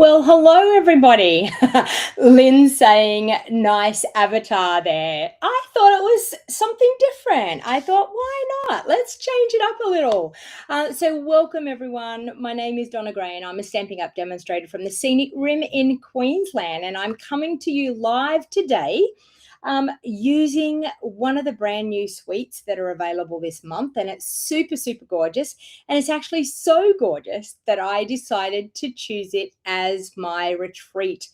Well, hello everybody. Lynn saying nice avatar there. I thought it was something different. I thought, why not? Let's change it up a little. So welcome everyone. My name is Donna Gray and I'm a Stampin' Up demonstrator from the Scenic Rim in Queensland, and I'm coming to you live today using one of the brand new suites that are available this month, and it's super, super gorgeous. And it's actually so gorgeous that I decided to choose it as my retreat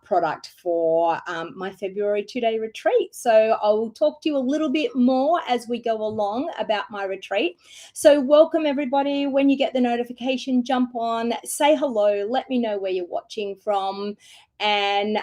product for my February 2-day retreat. So I will talk to you a little bit more as we go along about my retreat. So welcome everybody. When you get the notification, jump on, say hello, let me know where you're watching from. And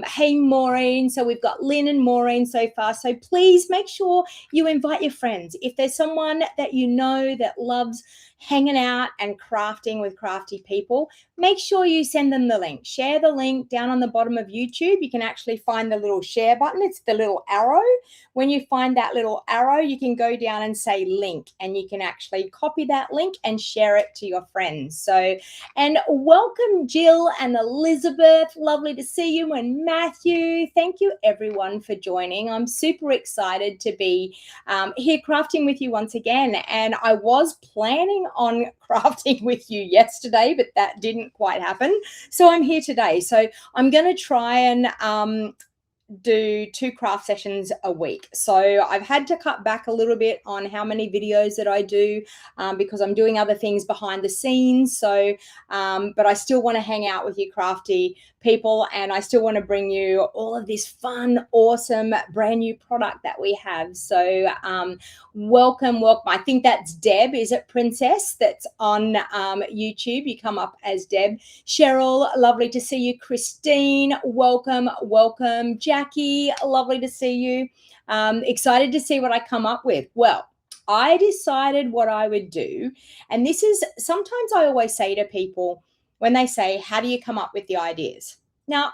hey Maureen, so we've got Lynn and Maureen so far, so please make sure you invite your friends. If there's someone that you know that loves hanging out and crafting with crafty people, make sure you send them the link. Share the link. Down on the bottom of YouTube you can actually find the little share button. It's the little arrow. When you find that little arrow, you can go down and say link, and you can actually copy that link and share it to your friends. So, and welcome Jill and Elizabeth, lovely to see you, and Matthew. Thank you everyone for joining. I'm super excited to be here crafting with you once again, and I was planning on crafting with you yesterday, but that didn't quite happen, so I'm here today. So I'm going to try and do 2 craft sessions a week. So I've had to cut back a little bit on how many videos that I do because I'm doing other things behind the scenes. So, but I still want to hang out with you crafty people, and I still want to bring you all of this fun, awesome, brand new product that we have. So welcome. I think that's Deb. Is it Princess that's on YouTube? You come up as Deb. Cheryl, lovely to see you. Christine, welcome. Jackie, lovely to see you. Excited to see what I come up with. Well, I decided what I would do, and this is sometimes I always say to people when they say, how do you come up with the ideas? Now,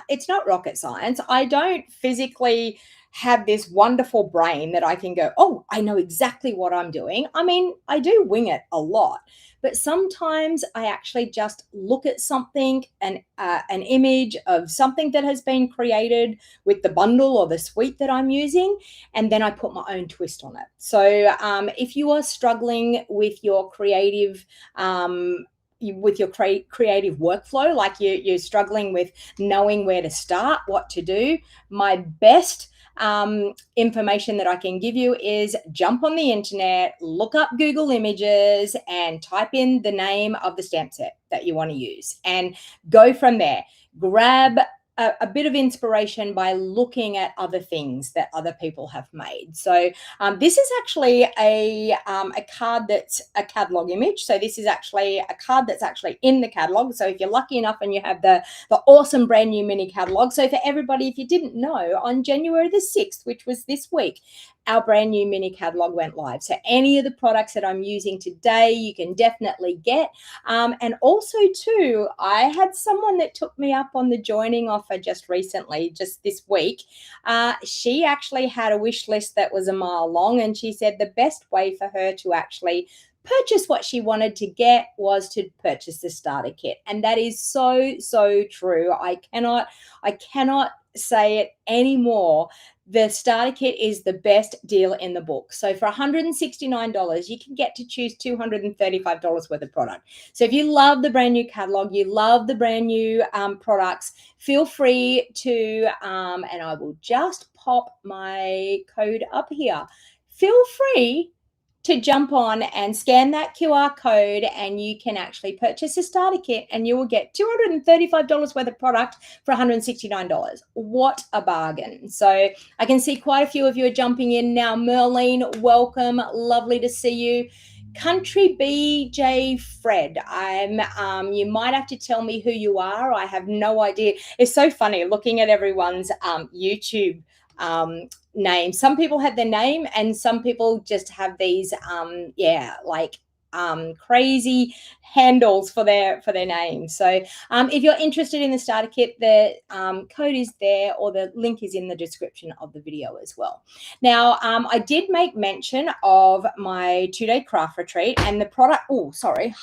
it's not rocket science. I don't physically have this wonderful brain that I can go, oh, I know exactly what I'm doing. I mean, I do wing it a lot, but sometimes I actually just look at something, an image of something that has been created with the bundle or the suite that I'm using, and then I put my own twist on it. So if you are struggling with your creative creative workflow, like you're struggling with knowing where to start, what to do, my best information that I can give you is jump on the internet, look up Google Images, and type in the name of the stamp set that you want to use, and go from there. Grab a bit of inspiration by looking at other things that other people have made. So this is actually a card that's a catalog image. So this is actually a card that's actually in the catalog. So if you're lucky enough and you have the awesome brand new mini catalog. So for everybody, if you didn't know, on January the 6th, which was this week, our brand new mini catalog went live. So any of the products that I'm using today, you can definitely get. And also too, I had someone that took me up on the joining offer just recently, just this week. She actually had a wish list that was a mile long, and she said the best way for her to actually purchase what she wanted to get was to purchase the starter kit. And that is so, so true. I cannot say it anymore. The starter kit is the best deal in the book. So for $169, you can get to choose $235 worth of product. So if you love the brand new catalog, you love the brand new products, feel free to, and I will just pop my code up here. Feel free to jump on and scan that QR code, and you can actually purchase a starter kit, and you will get $235 worth of product for $169. What a bargain. So I can see quite a few of you are jumping in now. Merlene, welcome. Lovely to see you. Country BJ Fred, you might have to tell me who you are. I have no idea. It's so funny looking at everyone's YouTube name. Some people have their name, and some people just have these crazy handles for their names. So if you're interested in the starter kit, the code is there, or the link is in the description of the video as well. Now I did make mention of my 2-day craft retreat and the product. Oh, sorry.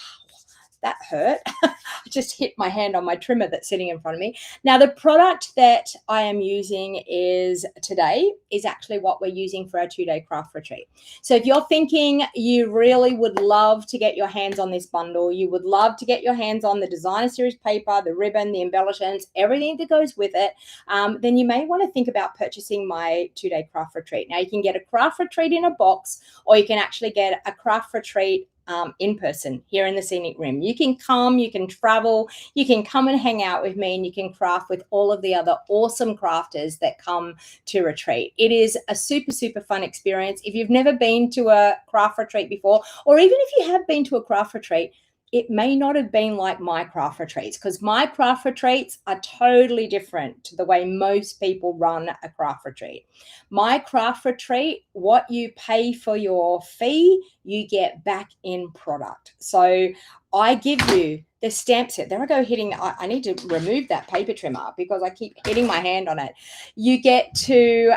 that hurt. I just hit my hand on my trimmer that's sitting in front of me. Now, the product that I am using today is actually what we're using for our 2-day craft retreat. So if you're thinking you really would love to get your hands on this bundle, you would love to get your hands on the designer series paper, the ribbon, the embellishments, everything that goes with it, then you may want to think about purchasing my 2-day craft retreat. Now, you can get a craft retreat in a box, or you can actually get a craft retreat in person here in the Scenic Rim. You can come, you can travel, you can come and hang out with me, and you can craft with all of the other awesome crafters that come to retreat. It is a super, super fun experience. If you've never been to a craft retreat before, or even if you have been to a craft retreat, it may not have been like my craft retreats, because my craft retreats are totally different to the way most people run a craft retreat. My craft retreat, what you pay for your fee, you get back in product. So I give you the stamp set. There I go hitting, I need to remove that paper trimmer because I keep hitting my hand on it. You get you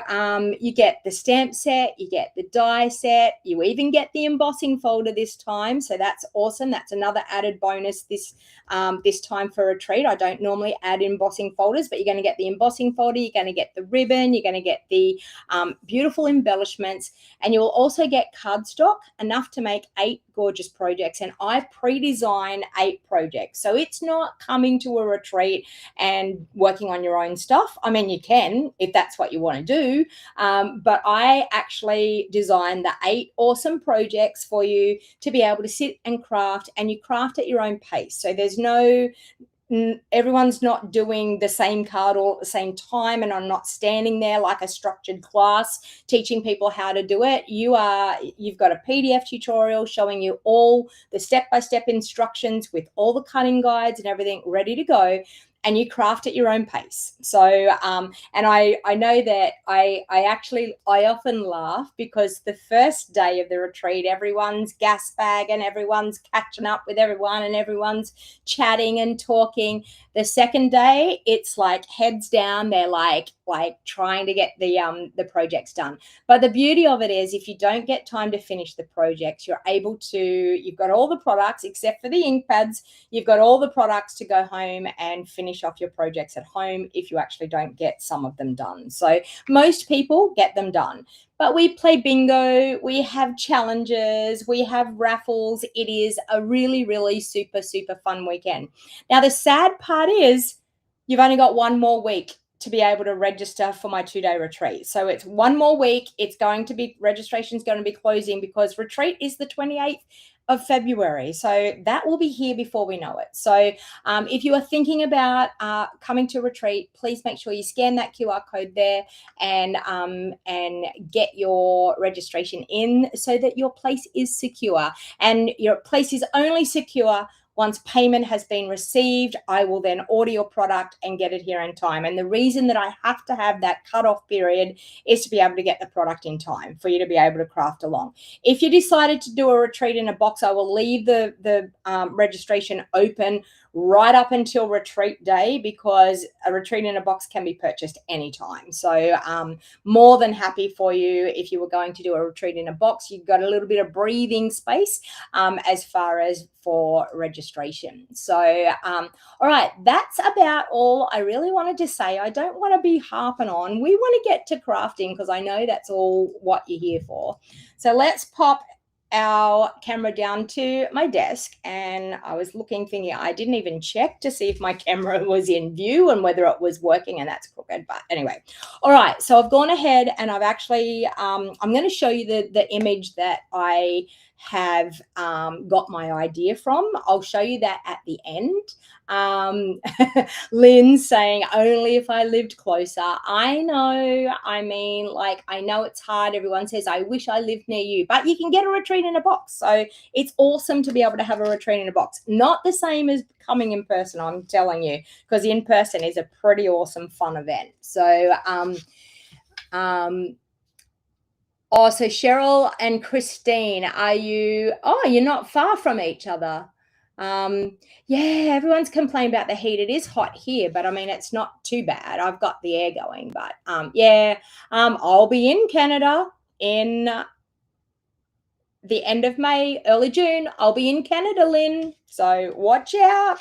get the stamp set, you get the die set, you even get the embossing folder this time. So that's awesome. That's another added bonus this time for retreat. I don't normally add embossing folders, but you're going to get the embossing folder, you're going to get the ribbon, you're going to get the beautiful embellishments, and you'll also get cardstock, enough to make 8 gorgeous projects. And I pre-design 8 projects, so it's not coming to a retreat and working on your own stuff. I mean, you can if that's what you want to do, but I actually design the 8 awesome projects for you to be able to sit and craft, and you craft at your own pace. So there's no, everyone's not doing the same card all at the same time, and I'm not standing there like a structured class teaching people how to do it. You've got a PDF tutorial showing you all the step-by-step instructions with all the cutting guides and everything ready to go, and you craft at your own pace. So, and I know that I often laugh because the first day of the retreat, everyone's gas bag and everyone's catching up with everyone and everyone's chatting and talking. The second day, it's like heads down. They're like trying to get the projects done. But the beauty of it is, if you don't get time to finish the projects, you've got all the products except for the ink pads. You've got all the products to go home and finish off your projects at home if you actually don't get some of them done. So most people get them done. But we play bingo, we have challenges, we have raffles. It is a really, really super, super fun weekend. Now, the sad part is you've only got one more week to be able to register for my 2-day retreat. So it's one more week. Registration's going to be closing because retreat is the 28th of February. So that will be here before we know it. So if you are thinking about coming to retreat, please make sure you scan that QR code there and get your registration in so that your place is secure. And your place is only secure once payment has been received. I will then order your product and get it here in time. And the reason that I have to have that cutoff period is to be able to get the product in time for you to be able to craft along. If you decided to do a retreat in a box, I will leave the registration open right up until retreat day, because a retreat in a box can be purchased anytime. So more than happy for you. If you were going to do a retreat in a box, you've got a little bit of breathing space as far as for registration. So all right, that's about all I really wanted to say. I don't want to be harping on. We want to get to crafting because I know that's all what you're here for. So let's pop our camera down to my desk, and I was thinking I didn't even check to see if my camera was in view and whether it was working, and that's crooked. But anyway, all right, so I've gone ahead and I've actually I'm going to show you the image that I have got my idea from. I'll show you that at the end. Lynn saying only if I lived closer. I know, I mean, like, I know it's hard. Everyone says I wish I lived near you, but you can get a retreat in a box. So it's awesome to be able to have a retreat in a box. Not the same as coming in person, I'm telling you, because in person is a pretty awesome fun event. So oh, so Cheryl and Christine, you're not far from each other. Yeah, everyone's complaining about the heat. It is hot here, but I mean, it's not too bad. I've got the air going, but yeah, I'll be in Canada in the end of May, early June, I'll be in Canada, Lynn. So watch out.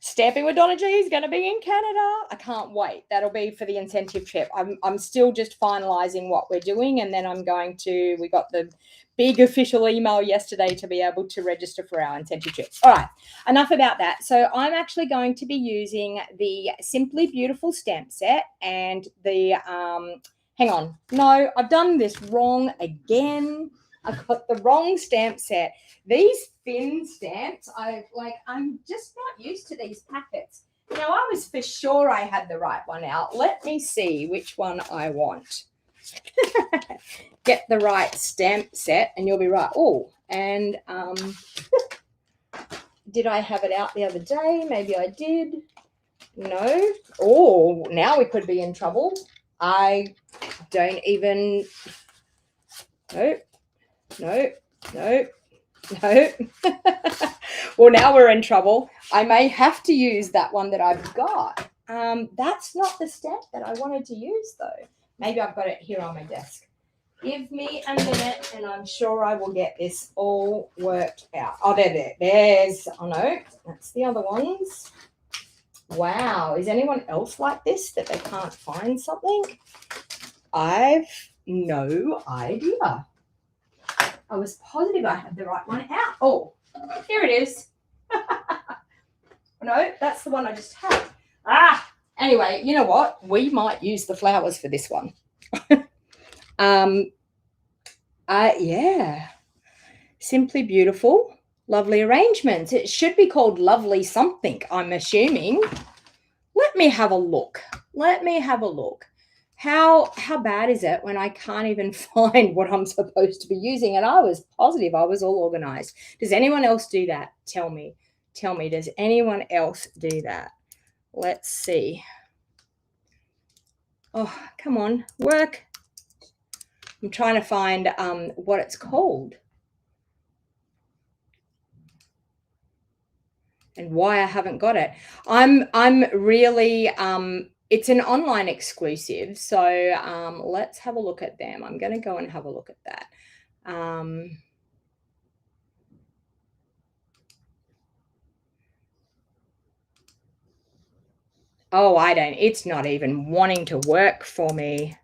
Stamping with DonnaG is going to be in Canada. I can't wait. That'll be for the incentive trip. I'm still just finalizing what we're doing, and then we got the big official email yesterday to be able to register for our incentive trip. All right, enough about that. So I'm actually going to be using the Simply Beautiful stamp set and the, hang on. No, I've done this wrong again. I've got the wrong stamp set. These thin stamps, I'm just not used to these packets. Now, I was for sure I had the right one out. Let me see which one I want. Get the right stamp set and you'll be right. Oh, and did I have it out the other day? Maybe I did. No. Oh, now we could be in trouble. I don't even... Nope. No. Well, now we're in trouble. I may have to use that one that I've got. That's not the stamp that I wanted to use, though. Maybe I've got it here on my desk. Give me a minute, and I'm sure I will get this all worked out. Oh, there's, oh no, that's the other ones. Wow, is anyone else like this that they can't find something? I've no idea. I was positive I had the right one out. Oh, here it is. No, that's the one I just had. Anyway, you know what? We might use the flowers for this one. Yeah. Simply Beautiful, lovely arrangements. It should be called Lovely Something, I'm assuming. Let me have a look. How bad is it when I can't even find what I'm supposed to be using? And I was positive I was all organized. Does anyone else do that? Tell me, does anyone else do that? Let's see. Oh, come on, work. I'm trying to find what it's called and why I haven't got it. I'm really it's an online exclusive, so let's have a look at them. I'm going to go and have a look at that. Oh, it's not even wanting to work for me.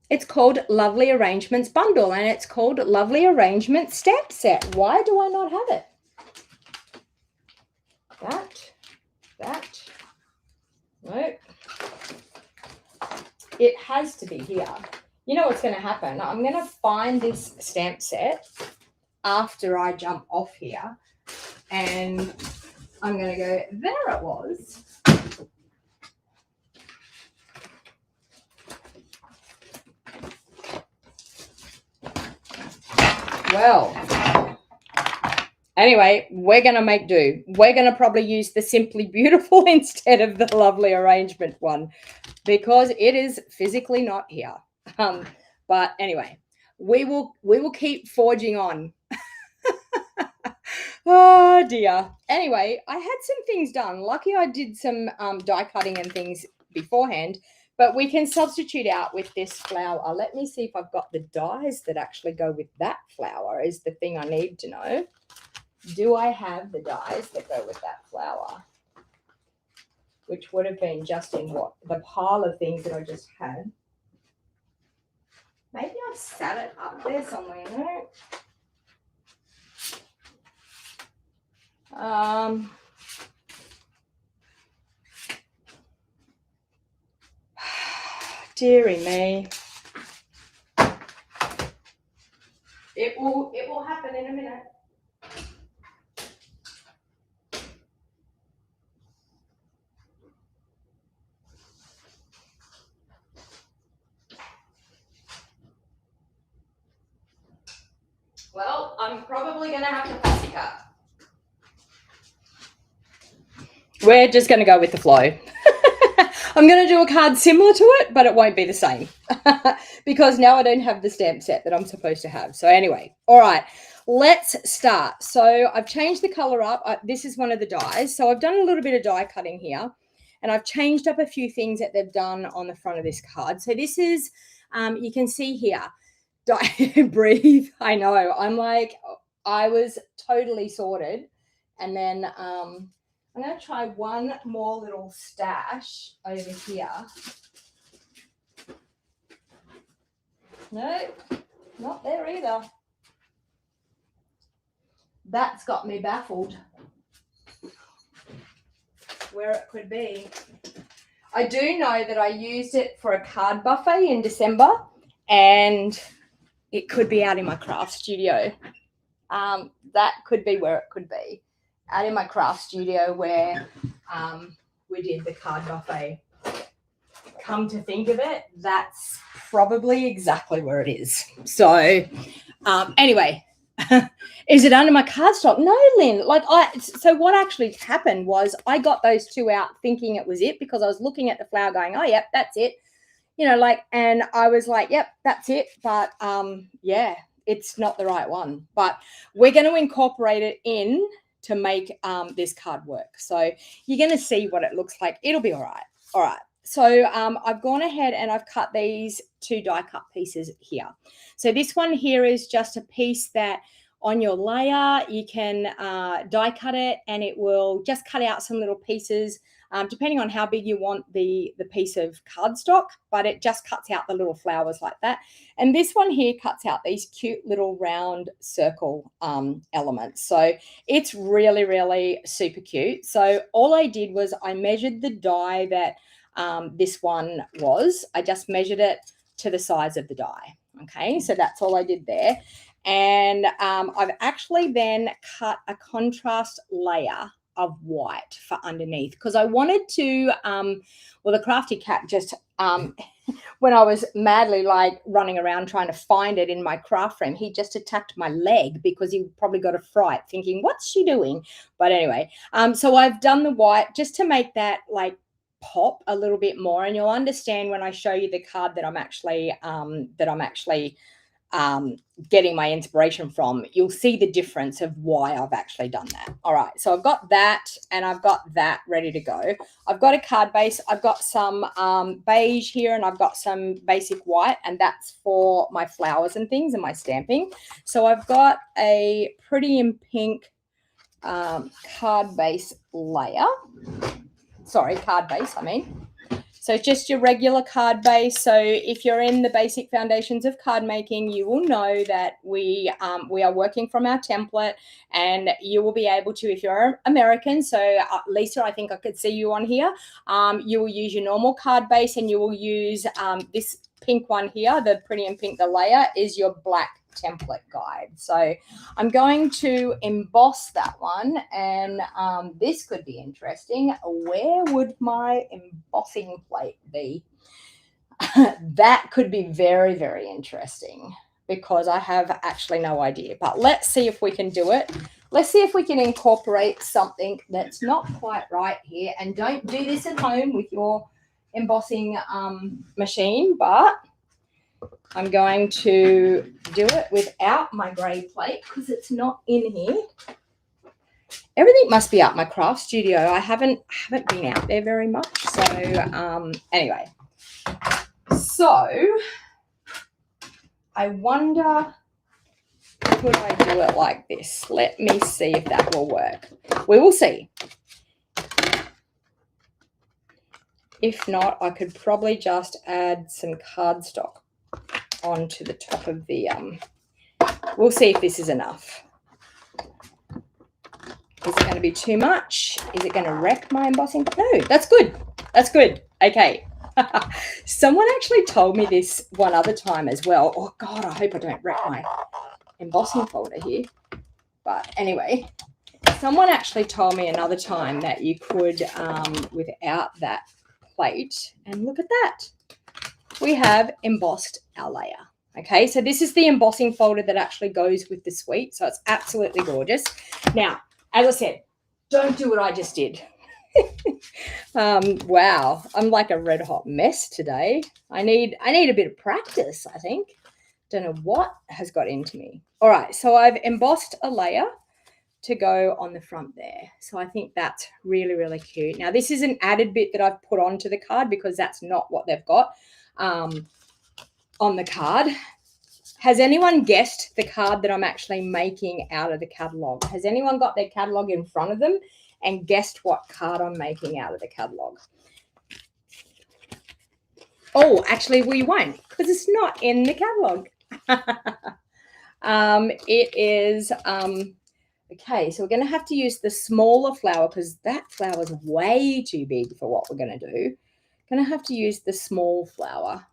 It's called Lovely Arrangements Bundle, and it's called Lovely Arrangements Stamp Set. Why do I not have it? That. Nope. It has to be here. You know what's going to happen? I'm going to find this stamp set after I jump off here, and I'm going to go, there it was. Well, anyway, we're going to make do. We're going to probably use the Simply Beautiful instead of the Lovely Arrangement one because it is physically not here. But anyway, we will keep forging on. Oh dear. Anyway, I had some things done. Lucky I did some die cutting and things beforehand, but we can substitute out with this flower. Let me see if I've got the dies that actually go with that flower is the thing I need to know. Do I have the dies that go with that flower? Which would have been just in the pile of things that I just had. Maybe I've sat it up there somewhere. No? Dearie me. It will happen in a minute. Well, I'm probably going to have to fussy cut. We're just going to go with the flow. I'm going to do a card similar to it, but it won't be the same because now I don't have the stamp set that I'm supposed to have. So anyway, all right, let's start. So I've changed the color up. This is one of the dies. So I've done a little bit of die cutting here, and I've changed up a few things that they've done on the front of this card. So this is, you can see here, breathe. I know. I'm like, I was totally sorted. And then I'm going to try one more little stash over here. No, not there either. That's got me baffled where it could be. I do know that I used it for a card buffet in December, and it could be out in my craft studio. That could be where it could be, out in my craft studio where we did the card buffet. Come to think of it, that's probably exactly where it is. So anyway, is it under my cardstock? No, Lynn. So what actually happened was I got those two out thinking it was it, because I was looking at the flower going, oh, yep, that's it. And I was like, yep, that's it. But yeah, it's not the right one. But we're going to incorporate it in to make this card work. So you're going to see what it looks like. It'll be all right. All right. So I've gone ahead and I've cut these two die cut pieces here. So this one here is just a piece that on your layer you can die cut it, and it will just cut out some little pieces depending on how big you want the piece of cardstock, but it just cuts out the little flowers like that. And this one here cuts out these cute little round circle elements. So it's really, really super cute. So all I did was I measured the die that this one was. I just measured it to the size of the die. Okay, so that's all I did there. And I've actually then cut a contrast layer of white for underneath, because I wanted to, well, the crafty cat just, when I was madly like running around trying to find it in my craft frame, he just attacked my leg because he probably got a fright thinking, what's she doing? But anyway, so I've done the white just to make that like pop a little bit more, and you'll understand when I show you the card that I'm actually getting my inspiration from. You'll see the difference of why I've actually done that. All right, so I've got that and I've got that ready to go. I've got a card base. I've got some beige here, and I've got some basic white, and that's for my flowers and things and my stamping. So I've got a pretty in pink card base layer. Sorry, card base, I mean. So it's just your regular card base. So if you're in the basic foundations of card making, you will know that we are working from our template, and you will be able to, if you're American, so Lisa, I think I could see you on here, you will use your normal card base, and you will use this pink one here, the pretty in pink, the layer is your black template guide. So I'm going to emboss that one, and this could be interesting. Where would my embossing plate be? That could be very, very interesting, because I have actually no idea, but let's see if we can do it. Let's see if we can incorporate something that's not quite right here. And don't do this at home with your embossing machine, but I'm going to do it without my grey plate because it's not in here. Everything must be out my craft studio. I haven't been out there very much. So anyway, so I wonder, could I do it like this? Let me see if that will work. We will see. If not, I could probably just add some cardstock onto the top of the we'll see if this is enough. Is it going to be too much? Is it going to wreck my embossing? No, that's good. That's good. Okay. Someone actually told me this one other time as well. Oh God, I hope I don't wreck my embossing folder here. But anyway, someone actually told me another time that you could without that plate, and look at that. We have embossed our layer. Okay, so this is the embossing folder that actually goes with the suite. So it's absolutely gorgeous. Now, as I said, don't do what I just did. Wow, I'm like a red hot mess today. I need a bit of practice, I think. Don't know what has got into me. All right, so I've embossed a layer to go on the front there. So I think that's really, really cute. Now, this is an added bit that I've put onto the card because that's not what they've got on the card. Has anyone guessed the card that I'm actually making out of the catalogue? Has anyone got their catalogue in front of them and guessed what card I'm making out of the catalogue? Oh, actually, we won't because it's not in the catalogue. It is, okay, so we're going to have to use the smaller flower because that flower is way too big for what we're going to do. Going to have to use the small flower.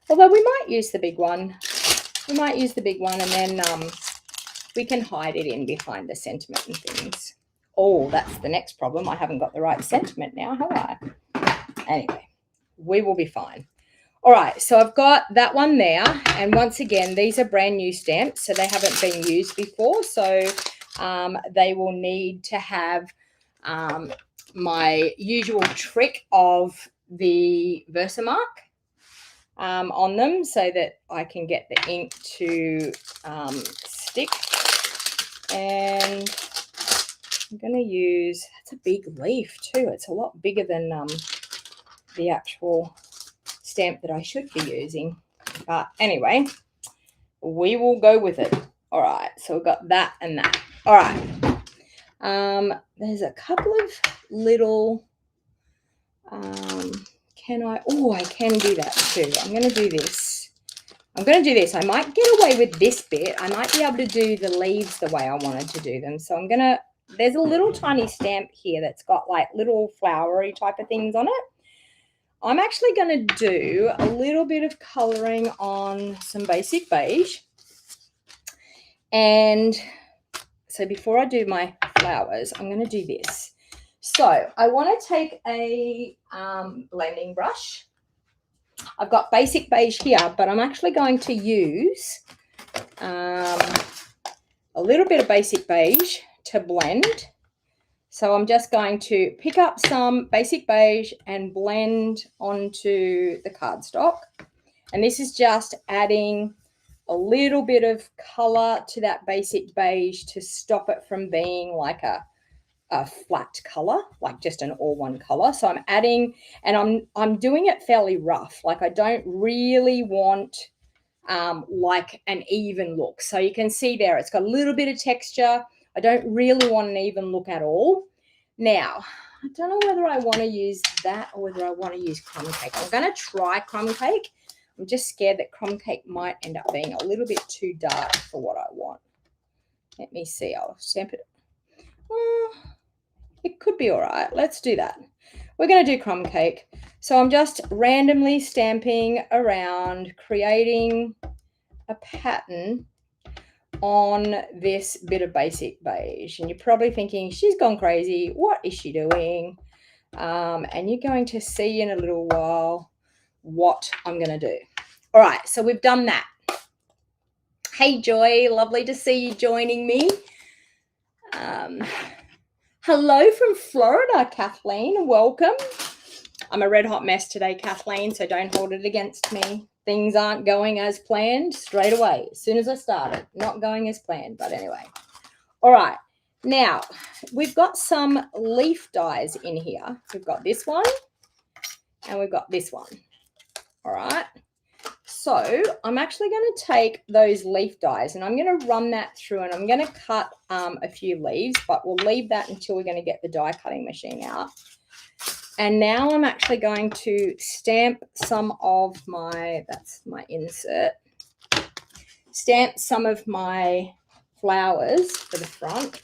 Although we might use the big one. We might use the big one and then we can hide it in behind the sentiment and things. Oh, that's the next problem. I haven't got the right sentiment now, have I? Anyway, we will be fine. All right, so I've got that one there. And once again, these are brand new stamps, so they haven't been used before. So they will need to have my usual trick of the Versamark on them so that I can get the ink to stick. And I'm going to use, that's a big leaf too. It's a lot bigger than the actual stamp that I should be using. But anyway, we will go with it. All right, so we've got that and that. All right. There's a couple of little, I can do that too. I'm going to do this. I might get away with this bit. I might be able to do the leaves the way I wanted to do them. So there's a little tiny stamp here that's got like little flowery type of things on it. I'm actually going to do a little bit of colouring on some basic beige. And so before I do my flowers, I'm going to do this. So I want to take a blending brush. I've got basic beige here, but I'm actually going to use a little bit of basic beige to blend. So I'm just going to pick up some basic beige and blend onto the cardstock. And this is just adding a little bit of colour to that basic beige to stop it from being like a flat colour, like just an all one colour. So I'm adding, and I'm doing it fairly rough. Like I don't really want like an even look. So you can see there, it's got a little bit of texture. I don't really want an even look at all. Now, I don't know whether I want to use that or whether I want to use crumb cake. I'm going to try crumb cake. I'm just scared that crumb cake might end up being a little bit too dark for what I want. Let me see. I'll stamp it. It could be all right. Let's do that. We're going to do crumb cake. So I'm just randomly stamping around, creating a pattern on this bit of basic beige. And you're probably thinking, she's gone crazy. What is she doing? And you're going to see in a little while what I'm going to do. All right, so we've done that. Hey, Joy, lovely to see you joining me. Hello from Florida, Kathleen. Welcome. I'm a red hot mess today, Kathleen, so don't hold it against me. Things aren't going as planned straight away. As soon as I started, not going as planned, but anyway. All right. Now, we've got some leaf dies in here. We've got this one and we've got this one. All right. So I'm actually going to take those leaf dies and I'm going to run that through and I'm going to cut a few leaves, but we'll leave that until we're going to get the die cutting machine out. And now I'm actually going to stamp some of my, that's my insert, stamp some of my flowers for the front.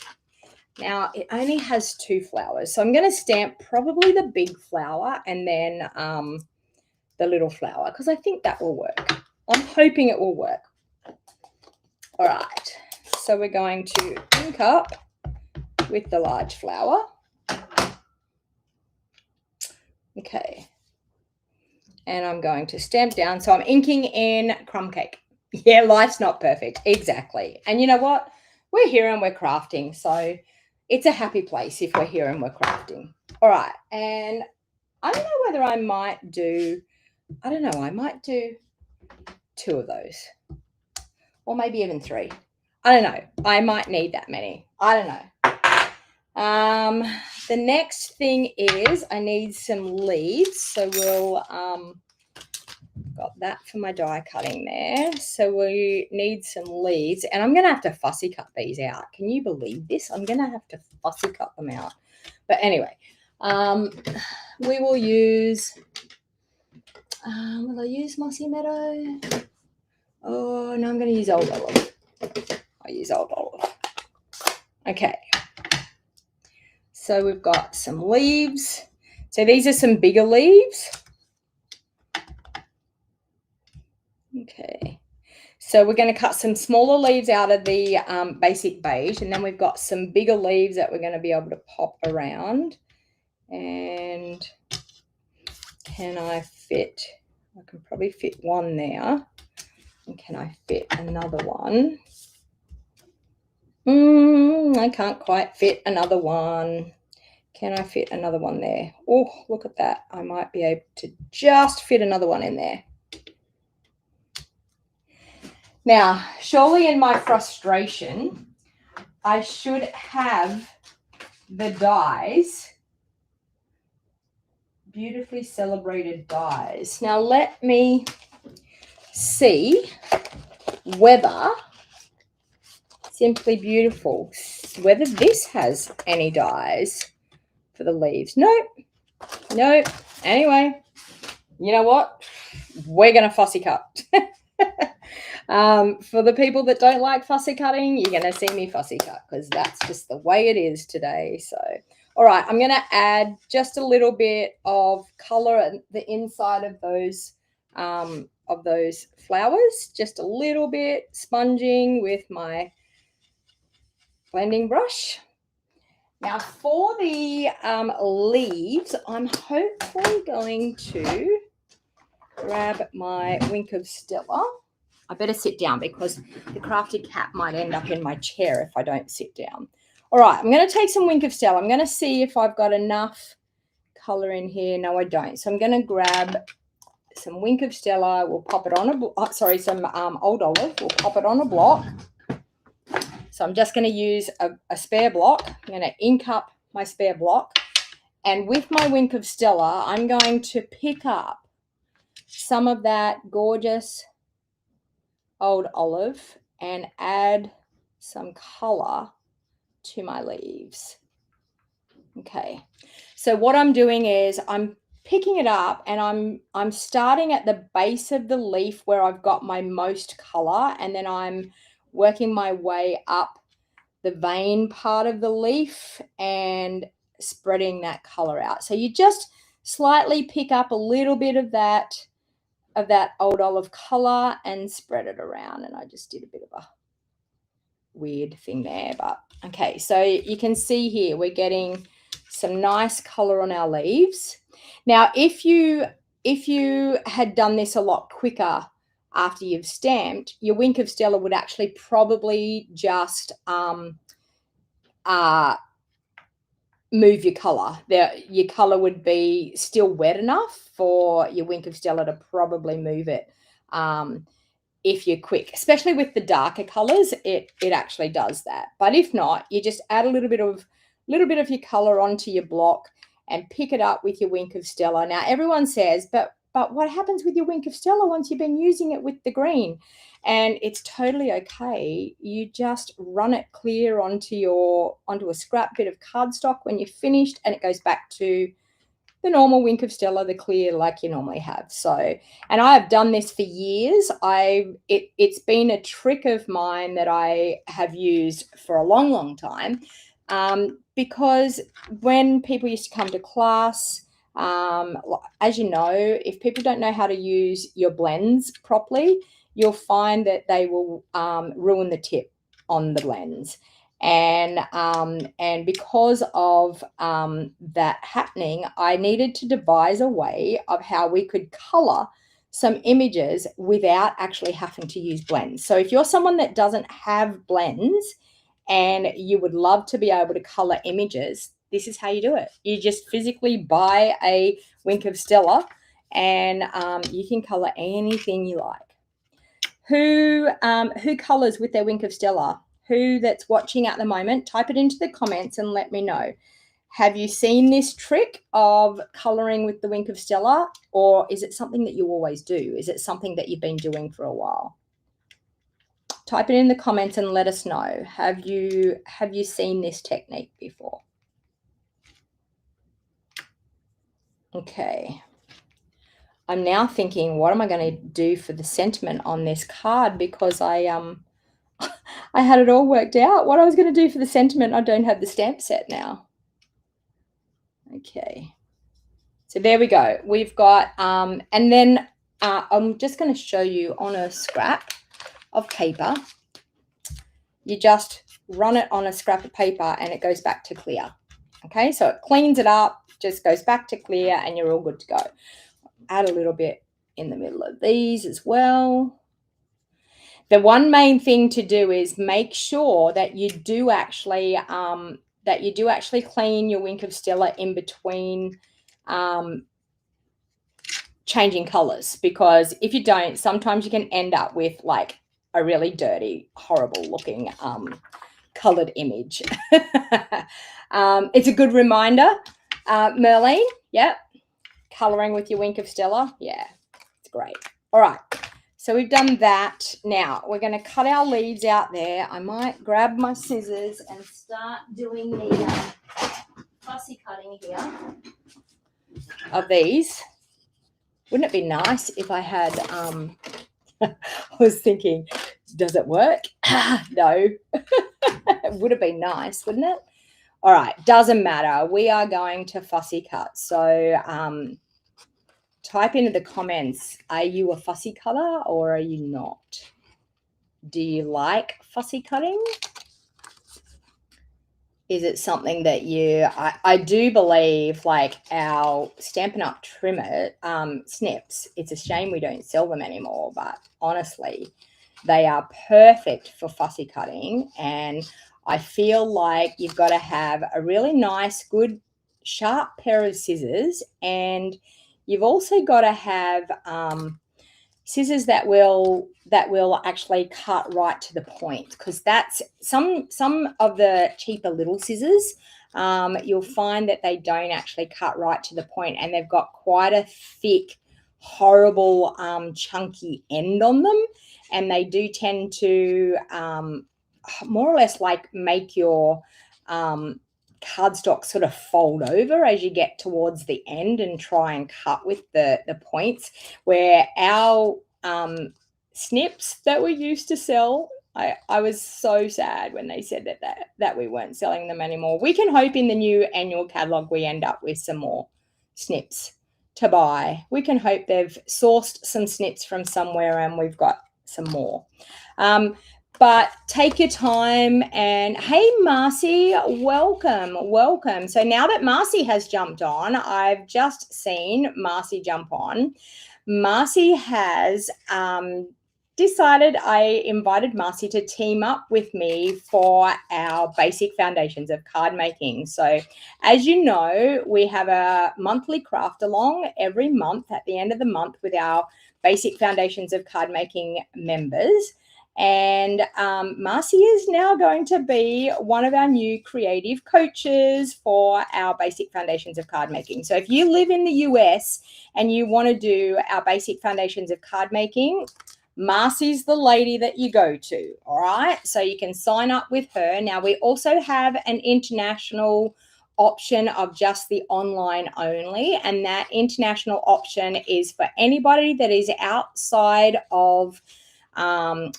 Now it only has 2 flowers, so I'm going to stamp probably the big flower and then the little flower because I think that will work. I'm hoping it will work. All right, so we're going to ink up with the large flower. Okay, and I'm going to stamp down. So I'm inking in crumb cake. Yeah, life's not perfect. Exactly. And you know what? We're here and we're crafting. So it's a happy place if we're here and we're crafting. All right. And I don't know whether I might do, I might do 2 of those or maybe even 3. I don't know. I might need that many. I don't know. The next thing is I need some leaves. So we'll got that for my die cutting there. So we need some leaves, and I'm going to have to fussy cut these out. Can you believe this? I'm going to have to fussy cut them out. But anyway, we will use, will I use Mossy Meadow? Oh, no, I'm going to use Old Olive. I'll use Old Olive. Okay. So we've got some leaves. So these are some bigger leaves. Okay. So we're going to cut some smaller leaves out of the basic beige, and then we've got some bigger leaves that we're going to be able to pop around. And can I fit? I can probably fit one there. And can I fit another one? I can't quite fit another one. Can I fit another one there? Oh, look at that. I might be able to just fit another one in there. Now, surely in my frustration, I should have the dies, beautifully celebrated dies. Now, let me see whether Simply Beautiful, whether this has any dies for the leaves. Nope. Nope. Anyway, you know what? We're going to fussy cut. For the people that don't like fussy cutting, you're going to see me fussy cut because that's just the way it is today. So, all right, I'm going to add just a little bit of color at the inside of those flowers, just a little bit, sponging with my blending brush. Now for the leaves, I'm hopefully going to grab my Wink of Stella. I better sit down because the crafty cat might end up in my chair if I don't sit down. All right, I'm going to take some Wink of Stella. I'm going to see if I've got enough color in here. No, I don't. So I'm going to grab some Wink of Stella. We'll pop it on some Old Olive. We'll pop it on a block. So I'm just going to use a spare block. I'm going to ink up my spare block. And with my Wink of Stella, I'm going to pick up some of that gorgeous Old Olive and add some color to my leaves. Okay. So what I'm doing is I'm picking it up and I'm starting at the base of the leaf where I've got my most color, and then I'm working my way up the vein part of the leaf and spreading that color out. So you just slightly pick up a little bit of that Old Olive color and spread it around. And I just did a bit of a weird thing there, but okay. So you can see here we're getting some nice color on our leaves. Now, if you had done this a lot quicker after you've stamped, your Wink of Stella would actually probably just move your color. Your color would be still wet enough for your Wink of Stella to probably move it if you're quick, especially with the darker colors. It actually does that. But if not, you just add a little bit of your color onto your block and pick it up with your Wink of Stella. Now, everyone says, but what happens with your Wink of Stella once you've been using it with the green? And it's totally okay. You just run it clear onto a scrap bit of cardstock when you're finished, and it goes back to the normal Wink of Stella, the clear like you normally have. So, and I have done this for years. It's been a trick of mine that I have used for a long, long time, because when people used to come to class, as you know, if people don't know how to use your blends properly, you'll find that they will ruin the tip on the blends. And because of that happening, I needed to devise a way of how we could color some images without actually having to use blends. So if you're someone that doesn't have blends and you would love to be able to color images, this is how you do it. You just physically buy a Wink of Stella and you can color anything you like. Who colors with their Wink of Stella? Who that's watching at the moment, type it into the comments and let me know. Have you seen this trick of colouring with the Wink of Stella, or is it something that you always do? Is it something that you've been doing for a while? Type it in the comments and let us know. Have you seen this technique before? Okay. I'm now thinking, what am I going to do for the sentiment on this card? Because I had it all worked out what I was going to do for the sentiment. I don't have the stamp set now. Okay. So there we go. We've got, and then I'm just going to show you on a scrap of paper. You just run it on a scrap of paper and it goes back to clear. Okay, so it cleans it up, just goes back to clear, and you're all good to go. Add a little bit in the middle of these as well. The one main thing to do is make sure that you do actually clean your Wink of Stella in between changing colors, because if you don't, sometimes you can end up with like a really dirty, horrible looking colored image. It's a good reminder. Merlene, yep. Coloring with your Wink of Stella. Yeah, it's great. All right. So we've done that. Now we're going to cut our leaves out there. I might grab my scissors and start doing the fussy cutting here of these. Wouldn't it be nice if I had, I was thinking, does it work? No. It would have been nice, wouldn't it? All right, doesn't matter. We are going to fussy cut. So type into the comments, are you a fussy cutter or are you not? Do you like fussy cutting? Is it something that I do believe, like our Stampin' Up trimmer snips, it's a shame we don't sell them anymore, but honestly, they are perfect for fussy cutting. And I feel like you've got to have a really nice, good, sharp pair of scissors, and you've also got to have scissors that will actually cut right to the point, because that's some of the cheaper little scissors, you'll find that they don't actually cut right to the point, and they've got quite a thick, horrible, chunky end on them, and they do tend to more or less like make your cardstock sort of fold over as you get towards the end and try and cut with the points, where our snips that we used to sell, I was so sad when they said that we weren't selling them anymore. We can hope in the new annual catalogue we end up with some more snips to buy. We can hope they've sourced some snips from somewhere and we've got some more. But take your time. And hey, Marcy, welcome. So now that Marcy has jumped on, I've just seen Marcy jump on. Marcy has decided, I invited Marcy to team up with me for our basic foundations of card making. So as you know, we have a monthly craft along every month at the end of the month with our basic foundations of card making members. And Marcy is now going to be one of our new creative coaches for our basic foundations of card making. So if you live in the US and you want to do our basic foundations of card making, Marcy's the lady that you go to. All right. So you can sign up with her. Now we also have an international option of just the online only. And that international option is for anybody that is outside of the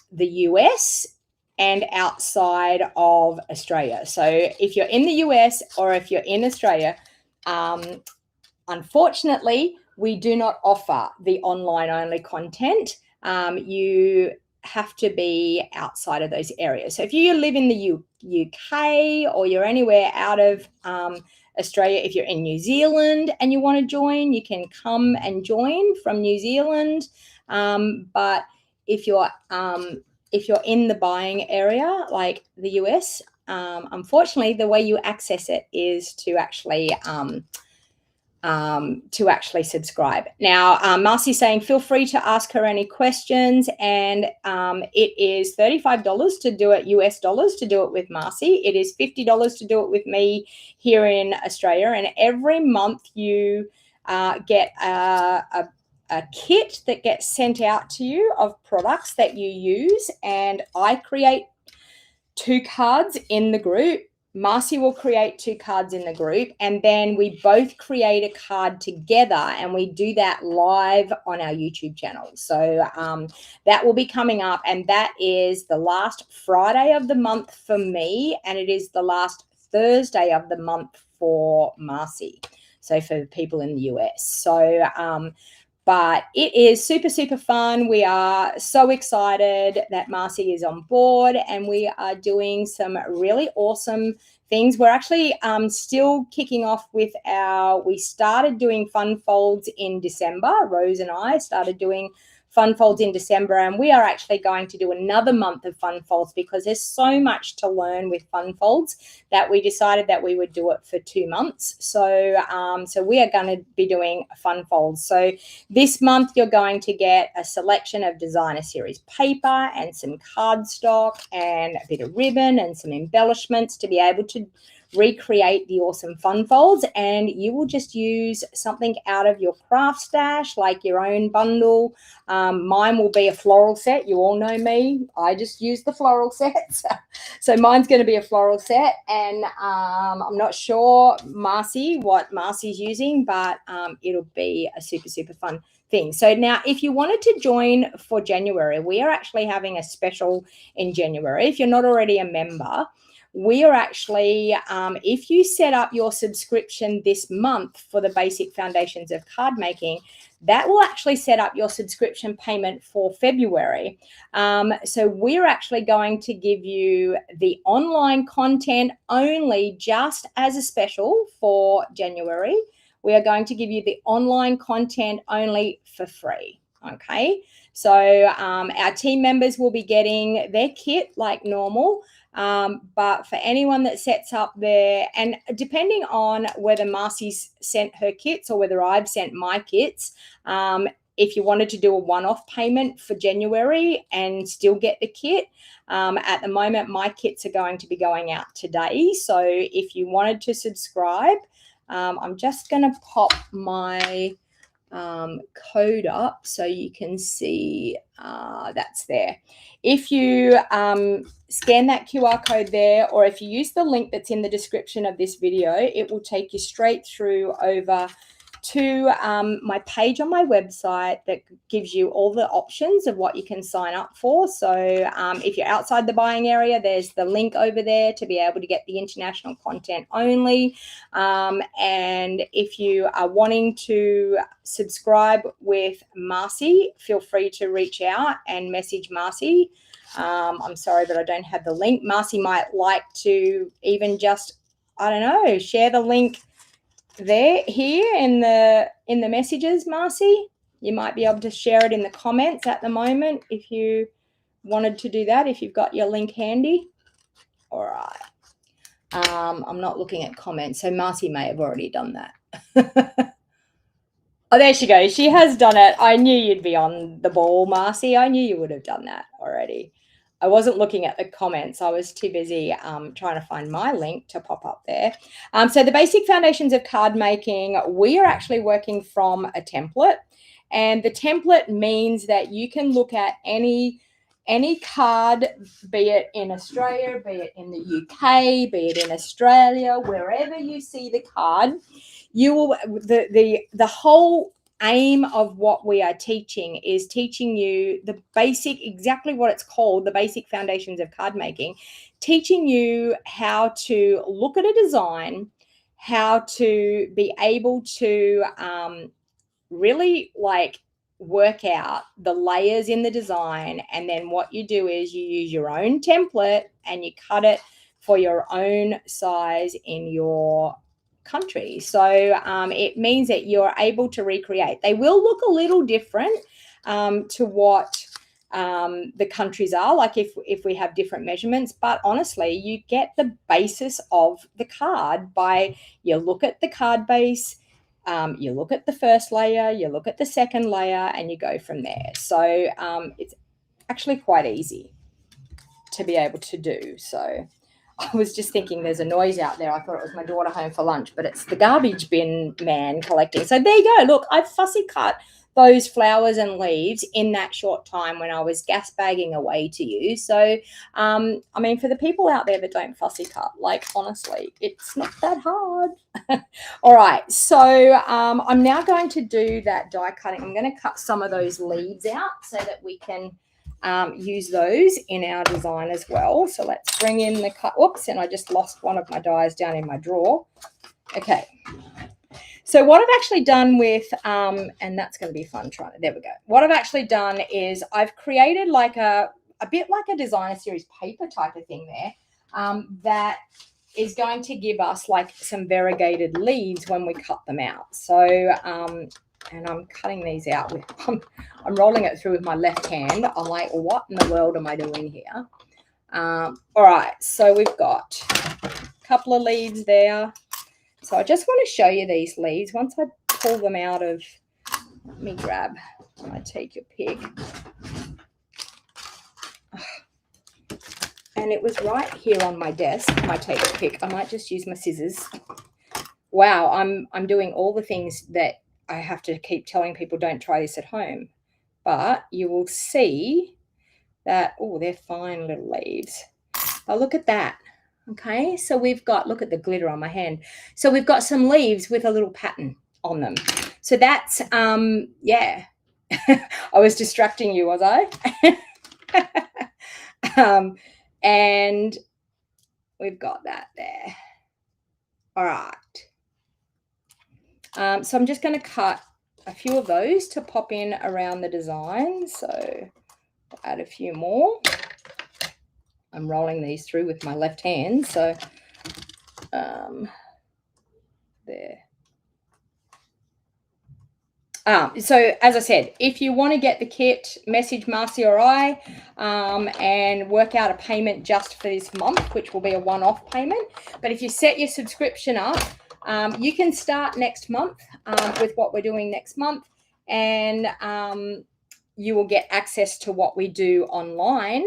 US and outside of Australia. So if you're in the US or if you're in Australia, unfortunately, we do not offer the online only content. You have to be outside of those areas. So if you live in the UK or you're anywhere out of Australia, if you're in New Zealand and you want to join, you can come and join from New Zealand. But if you're in the buying area, like the US, unfortunately, the way you access it is to actually to actually subscribe. Now, Marcy's saying, feel free to ask her any questions, and it is $35 to do it, US dollars, to do it with Marcy. It is $50 to do it with me here in Australia, and every month you get a kit that gets sent out to you of products that you use, and I create 2 cards in the group. Marcy will create 2 cards in the group, and then we both create a card together, and we do that live on our YouTube channel. So that will be coming up, and that is the last Friday of the month for me, and it is the last Thursday of the month for Marcy. So for people in the US. So but it is super, super fun. We are so excited that Marcy is on board, and we are doing some really awesome things. We're actually still kicking off with we started doing fun folds in December. Rose and I started doing fun folds in December, and we are actually going to do another month of fun folds because there's so much to learn with fun folds that we decided that we would do it for 2 months. So so we are going to be doing fun folds. So this month you're going to get a selection of designer series paper and some cardstock and a bit of ribbon and some embellishments to be able to recreate the awesome fun folds, and you will just use something out of your craft stash, like your own bundle. Mine will be a floral set. You all know me, I just use the floral sets. So mine's going to be a floral set, and I'm not sure what Marcy's using, but it'll be a super, super fun thing. So now, if you wanted to join for January, we are actually having a special in January. If you're not already a member, we are actually, if you set up your subscription this month for the basic foundations of card making, that will actually set up your subscription payment for February. So we're actually going to give you the online content only, just as a special for January. We are going to give you the online content only for free. Okay, so our team members will be getting their kit like normal. But for anyone that sets up and depending on whether Marcy's sent her kits or whether I've sent my kits, if you wanted to do a one-off payment for January and still get the kit, at the moment my kits are going to be going out today. So if you wanted to subscribe, I'm just going to pop my code up so you can see that's there. If you scan that QR code there, or if you use the link that's in the description of this video, it will take you straight through over to my page on my website that gives you all the options of what you can sign up for. So if you're outside the buying area, there's the link over there to be able to get the international content only. And if you are wanting to subscribe with Marcy, feel free to reach out and message Marcy. I'm sorry, but I don't have the link. Marcy might like to even just, I don't know, share the link here in the messages. Marcy, you might be able to share it in the comments at the moment if you wanted to do that, if you've got your link handy. All right. I'm not looking at comments, so Marcy may have already done that. Oh, there she goes. She has done it. I knew you'd be on the ball, Marcy. I knew you would have done that already. I wasn't looking at the comments. I was too busy trying to find my link to pop up there. So the basic foundations of card making, we are actually working from a template. And the template means that you can look at any card, be it in Australia, be it in the UK, be it in Australia, wherever you see the card, you will, the whole aim of what we are teaching is teaching you the basic, exactly what it's called, the basic foundations of card making, teaching you how to look at a design, how to be able to really like work out the layers in the design. And then what you do is you use your own template and you cut it for your own size in your country. So it means that you're able to recreate. They will look a little different to what the countries are, like if we have different measurements, but honestly you get the basis of the card by you look at the card base, You look at the first layer, you look at the second layer, and you go from there. So it's actually quite easy to be able to do. So I was just thinking there's a noise out there. I thought it was my daughter home for lunch, but it's the garbage bin man collecting. So there you go. Look, I've fussy cut those flowers and leaves in that short time when I was gas bagging away to you. So, I mean, for the people out there that don't fussy cut, like, honestly, it's not that hard. All right. So I'm now going to do that die cutting. I'm going to cut some of those leaves out so that we can use those in our design as well. So let's bring in the cut. Whoops, and I just lost one of my dies down in my drawer. Okay. So what I've actually done with, and that's going to be fun trying to, there we go. What I've actually done is I've created like a bit like a designer series paper type of thing there that is going to give us like some variegated leaves when we cut them out. So, and I'm cutting these out with, I'm rolling it through with my left hand. I'm like, what in the world am I doing here? All right, so we've got a couple of leaves there. So I just want to show you these leaves. Once I pull them out of, let me grab, I take your pick. And it was right here on my desk, my take your pick. I might just use my scissors. Wow, I'm doing all the things that I have to keep telling people don't try this at home. But you will see that, oh, they're fine little leaves. Oh, look at that. Okay, so we've got, look at the glitter on my hand. So we've got some leaves with a little pattern on them. So that's, yeah. I was distracting you, was I? And we've got that there. All right. So I'm just going to cut a few of those to pop in around the design. So I'll add a few more. I'm rolling these through with my left hand. So there. So as I said, if you want to get the kit, message Marcy or I and work out a payment just for this month, which will be a one-off payment. But if you set your subscription up, you can start next month with what we're doing next month, and you will get access to what we do online,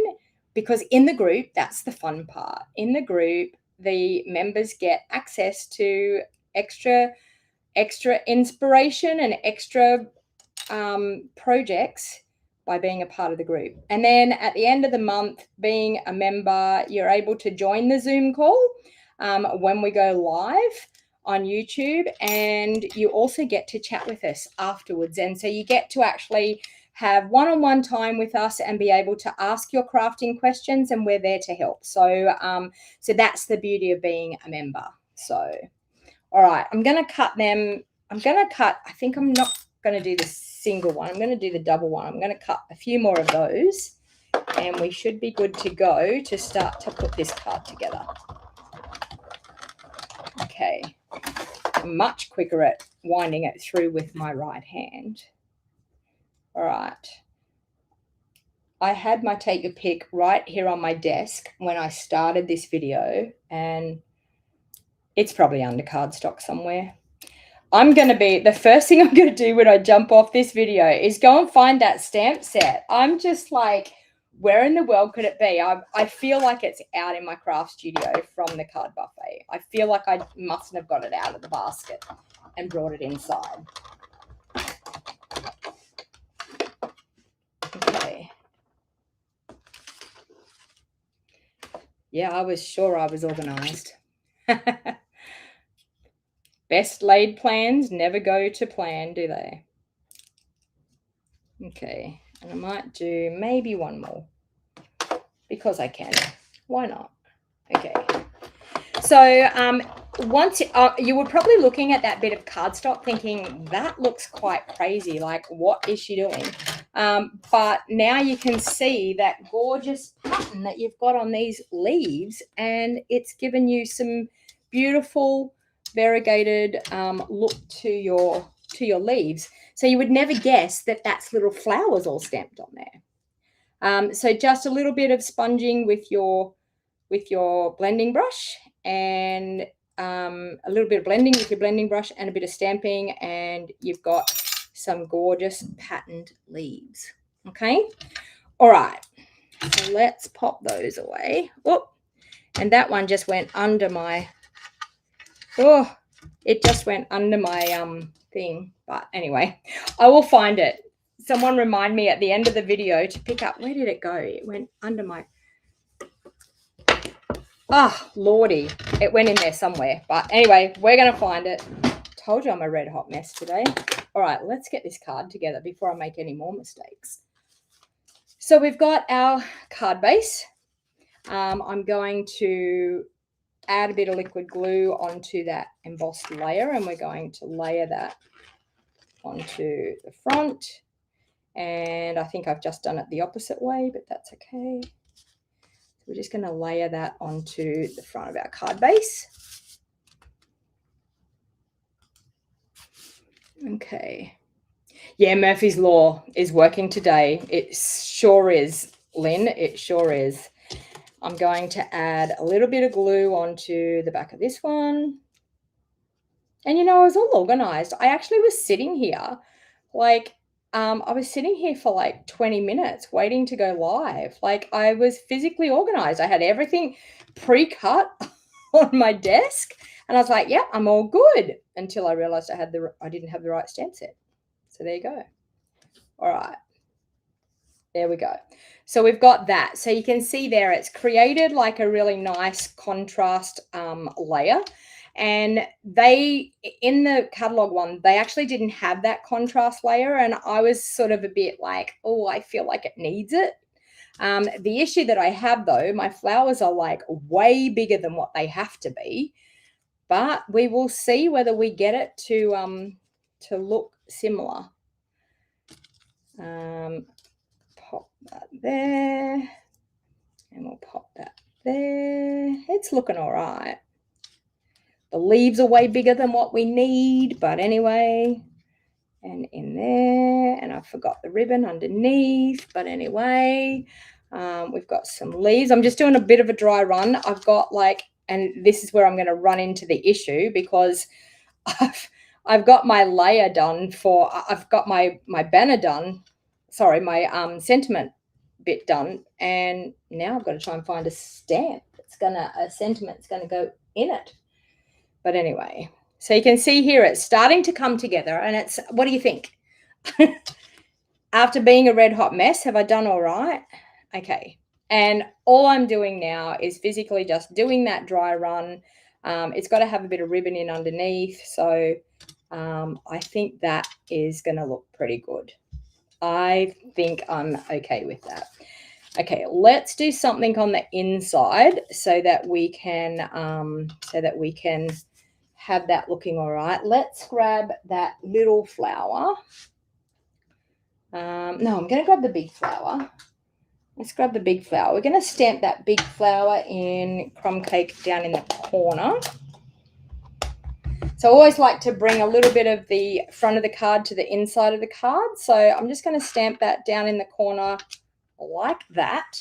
because in the group, that's the fun part. In the group, the members get access to extra inspiration and extra projects by being a part of the group. And then at the end of the month, being a member, you're able to join the Zoom call when we go live on YouTube, and you also get to chat with us afterwards. And so you get to actually have one-on-one time with us and be able to ask your crafting questions, and we're there to help. So so that's the beauty of being a member. So all right, I'm going to cut them. I'm going to cut, I think I'm not going to do the single one. I'm going to do the double one. I'm going to cut a few more of those, and we should be good to go to start to put this card together. Okay, I'm much quicker at winding it through with my right hand. All right. I had my take your pick right here on my desk when I started this video, and it's probably under cardstock somewhere. The first thing I'm going to do when I jump off this video is go and find that stamp set. I'm just like, where in the world could it be? I feel like it's out in my craft studio from the card buffet. I feel like I mustn't have got it out of the basket and brought it inside. Okay. Yeah, I was sure I was organized. Best laid plans never go to plan, do they? Okay, and I might do maybe one more because I can. Why not? Okay. So once you were probably looking at that bit of cardstock thinking, that looks quite crazy. Like, what is she doing? But now you can see that gorgeous pattern that you've got on these leaves, and it's given you some beautiful variegated look to your leaves. So you would never guess that that's little flowers all stamped on there. So just a little bit of sponging with your blending brush, and a little bit of blending with your blending brush and a bit of stamping, and you've got some gorgeous patterned leaves. Okay. All right. So let's pop those away. Oh, and that one just went under my, oh, it just went under my thing. But anyway, I will find it. Someone remind me at the end of the video to pick up. Where did it go? It went under my, ah, lordy. It went in there somewhere. But anyway, we're going to find it. Told you I'm a red hot mess today. All right, let's get this card together before I make any more mistakes. So we've got our card base. I'm going to add a bit of liquid glue onto that embossed layer, and we're going to layer that onto the front. And I think I've just done it the opposite way, but that's okay. So we're just going to layer that onto the front of our card base. Okay. Yeah, Murphy's Law is working today. It sure is, Lynn. It sure is. I'm going to add a little bit of glue onto the back of this one. And, you know, I was all organized. I actually was sitting here, like, I was sitting here for like 20 minutes waiting to go live. Like, I was physically organized. I had everything pre-cut on my desk. And I was like, yeah, I'm all good, until I realized I didn't have the right stamp set. So there you go. All right. There we go. So we've got that. So you can see there it's created like a really nice contrast layer. And they, in the catalog one, they actually didn't have that contrast layer. And I was sort of a bit like, oh, I feel like it needs it. The issue that I have, though, my flowers are like way bigger than what they have to be. But we will see whether we get it to look similar. Pop that there, and we'll pop that there. It's looking all right. The leaves are way bigger than what we need, but anyway, and in there, and I forgot the ribbon underneath, but anyway, we've got some leaves. I'm just doing a bit of a dry run. I've got like, and this is where I'm going to run into the issue, because I've got my layer done for, I've got my banner done, sorry, my sentiment bit done, and now I've got to try and find a stamp that's gonna, a sentiment's gonna go in it. But anyway, so you can see here it's starting to come together, and it's, what do you think? After being a red hot mess, have I done all right? Okay. And all I'm doing now is physically just doing that dry run. It's got to have a bit of ribbon in underneath. So I think that is going to look pretty good. I think I'm okay with that. Okay, let's do something on the inside so that we can have that looking all right. Let's grab that little flower. No, I'm going to grab the big flower. Let's grab the big flower. We're going to stamp that big flower in crumb cake down in the corner. So I always like to bring a little bit of the front of the card to the inside of the card. So I'm just going to stamp that down in the corner like that.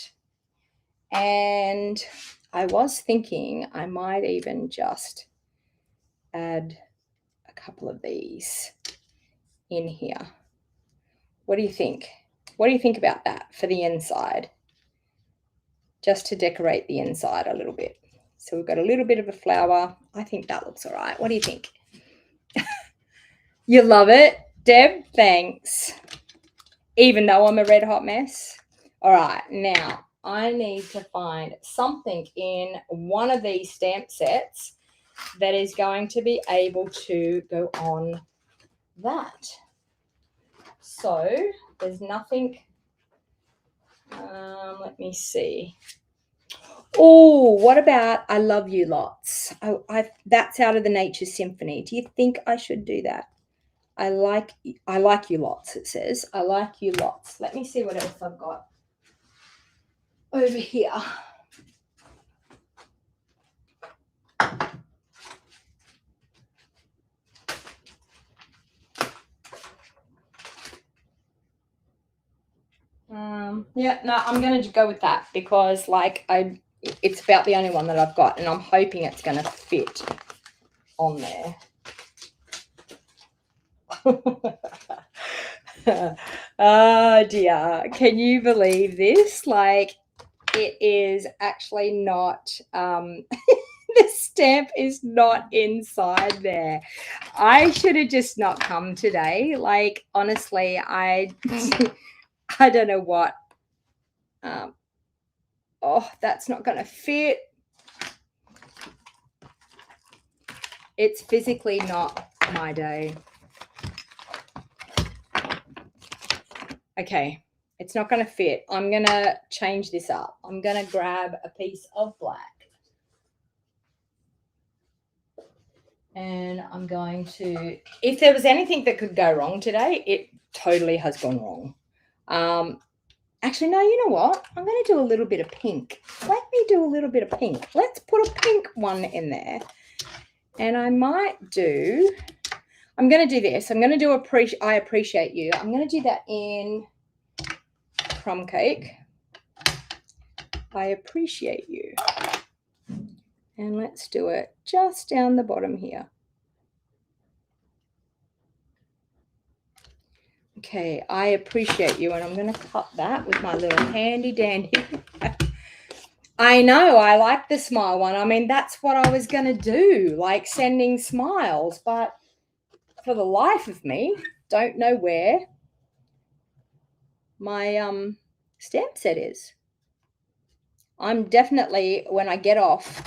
And I was thinking I might even just add a couple of these in here. What do you think? What do you think about that for the inside? Just to decorate the inside a little bit. So we've got a little bit of a flower. I think that looks all right. What do you think? You love it, Deb? Thanks. Even though I'm a red hot mess. All right, now I need to find something in one of these stamp sets that is going to be able to go on that. So there's nothing. Let me see. Oh, what about I Love You Lots? Oh, that's out of the Nature Symphony. Do you think I should do that? I like you lots, it says. I like you lots. Let me see what else I've got over here. Yeah, no, I'm going to go with that because, like, it's about the only one that I've got, and I'm hoping it's going to fit. on there. Oh dear, can you believe this? Like, it is actually not the stamp is not inside there. I should have just not come today. Like, honestly, I don't know what. Oh, that's not going to fit. It's physically not my day. Okay, it's not going to fit. I'm going to change this up. I'm going to grab a piece of black. And I'm going to, if there was anything that could go wrong today, it totally has gone wrong. Actually, no, you know what? I'm going to do a little bit of pink. Let me do a little bit of pink. Let's put a pink one in there. And I might do, I'm going to do this. I'm going to do I Appreciate You. I'm going to do that in Crumb Cake. I Appreciate You. And let's do it just down the bottom here. Okay, I Appreciate You. And I'm going to cut that with my little handy dandy. I know, I like the smile one. I mean, that's what I was going to do, like sending smiles. But for the life of me, don't know where my stamp set is. I'm definitely, when I get off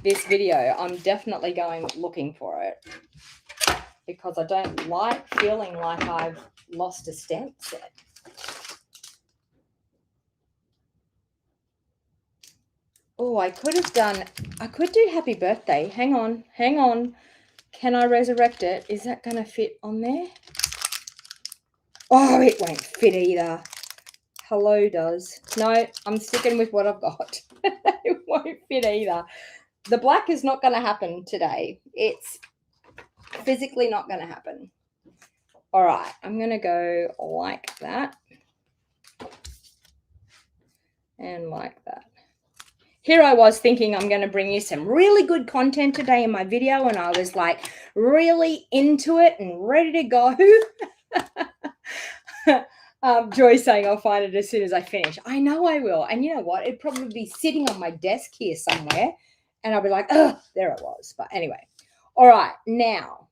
this video, I'm definitely going looking for it, because I don't like feeling like I've lost a stamp set. Oh, I could do Happy Birthday. Hang on. Can I resurrect it? Is that going to fit on there? Oh, it won't fit either. Hello does. No, I'm sticking with what I've got. It won't fit either. The black is not going to happen today. It's physically not going to happen. All right, I'm going to go like that. And like that. Here I was thinking I'm going to bring you some really good content today in my video, and I was like really into it and ready to go. Joy saying I'll find it as soon as I finish. I know I will. And you know what? It'd probably be sitting on my desk here somewhere, and I'll be like, oh, there it was. But anyway. All right, now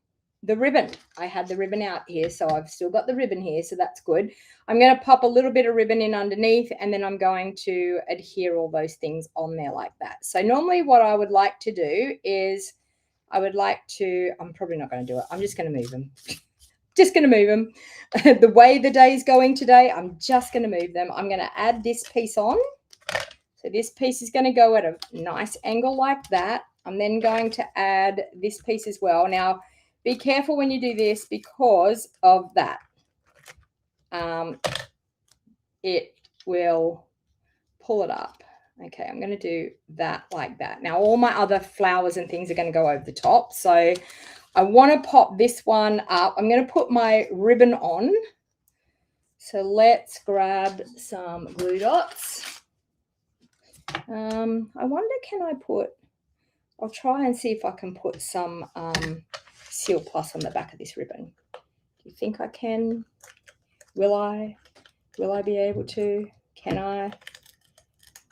the ribbon. I had the ribbon out here, so I've still got the ribbon here, so that's good. I'm going to pop a little bit of ribbon in underneath, and then I'm going to adhere all those things on there like that. So normally what I would like to do is I'm probably not going to do it. I'm just going to move them. Just going to move them. The way the day is going today, I'm just going to move them. I'm going to add this piece on. So this piece is going to go at a nice angle like that. I'm then going to add this piece as well. Now, be careful when you do this because of that. It will pull it up. Okay, I'm going to do that like that. Now, all my other flowers and things are going to go over the top. So I want to pop this one up. I'm going to put my ribbon on. So let's grab some glue dots. I wonder, I'll try and see if I can put some Seal Plus on the back of this ribbon. Do you think I can? Will I be able to? Can I?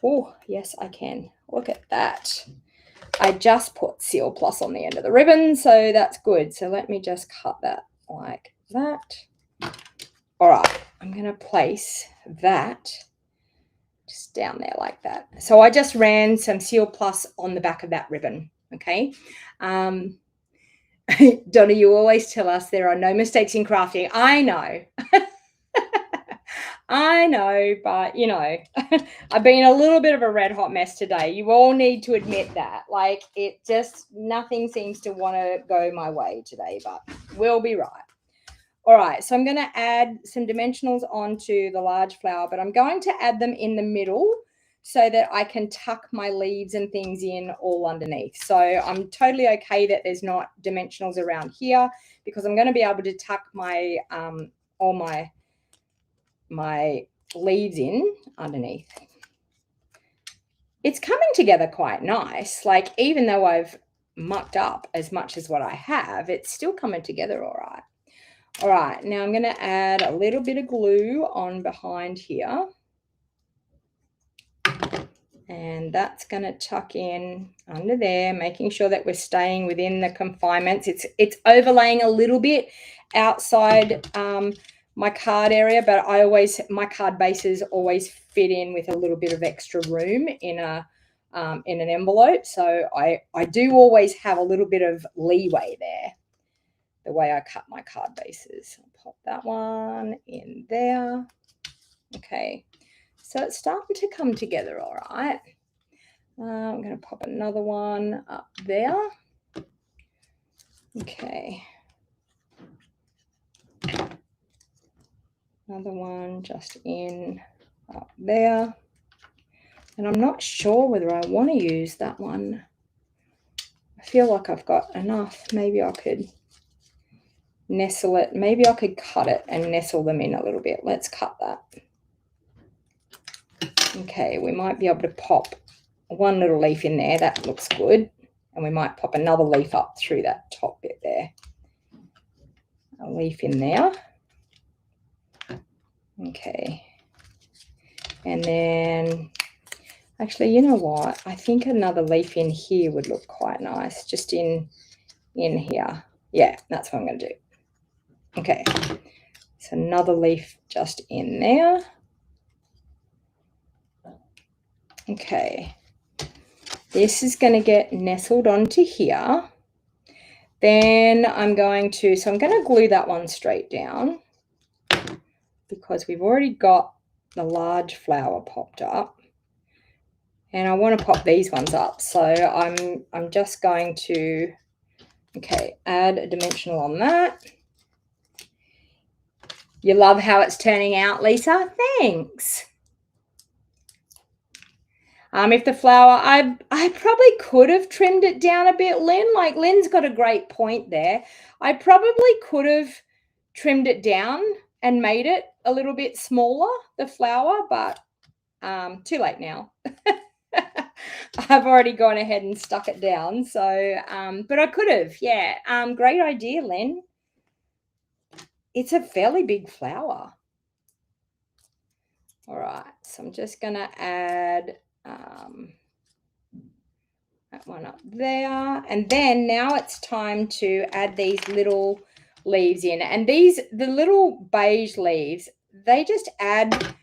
Oh, yes, I can. Look at that. I just put Seal Plus on the end of the ribbon, so that's good. So let me just cut that like that. All right, I'm going to place that just down there like that. So I just ran some Seal Plus on the back of that ribbon, okay? Donna, you always tell us there are no mistakes in crafting. I know. I know, but, you know, I've been a little bit of a red hot mess today. You all need to admit that. Like, nothing seems to want to go my way today, but we'll be right. All right, so I'm going to add some dimensionals onto the large flower, but I'm going to add them in the middle so that I can tuck my leaves and things in all underneath. So I'm totally okay that there's not dimensionals around here, because I'm going to be able to tuck my all my leaves in underneath. It's coming together quite nice. Like, even though I've mucked up as much as what I have, it's still coming together all right. All right, now I'm going to add a little bit of glue on behind here. And that's going to tuck in under there, making sure that we're staying within the confinements. It's overlaying a little bit outside my card area, but my card bases always fit in with a little bit of extra room in an envelope. So I do always have a little bit of leeway there, the way I cut my card bases. I'll pop that one in there. Okay, so it's starting to come together all right. I'm going to pop another one up there. Okay. Another one just in up there. And I'm not sure whether I want to use that one. I feel like I've got enough. Maybe I could nestle it. Maybe I could cut it and nestle them in a little bit. Let's cut that. Okay, we might be able to pop one little leaf in there. That looks good. And we might pop another leaf up through that top bit there. A leaf in there. Okay. And then, actually, you know what? I think another leaf in here would look quite nice, just in here. Yeah, that's what I'm going to do. Okay. So another leaf just in there. Okay. This is going to get nestled onto here. Then I'm going to glue that one straight down because we've already got the large flower popped up. And I want to pop these ones up. So I'm just going to, okay, add a dimensional on that. You love how it's turning out, Lisa? Thanks. If the flower, I probably could have trimmed it down a bit, Lynn. Like, Lynn's got a great point there. I probably could have trimmed it down and made it a little bit smaller, the flower, but too late now. I've already gone ahead and stuck it down. So, but I could have, yeah. Great idea, Lynn. It's a fairly big flower. All right, so I'm just going to add that one up there. And then now it's time to add these little leaves in. And the little beige leaves, they just add,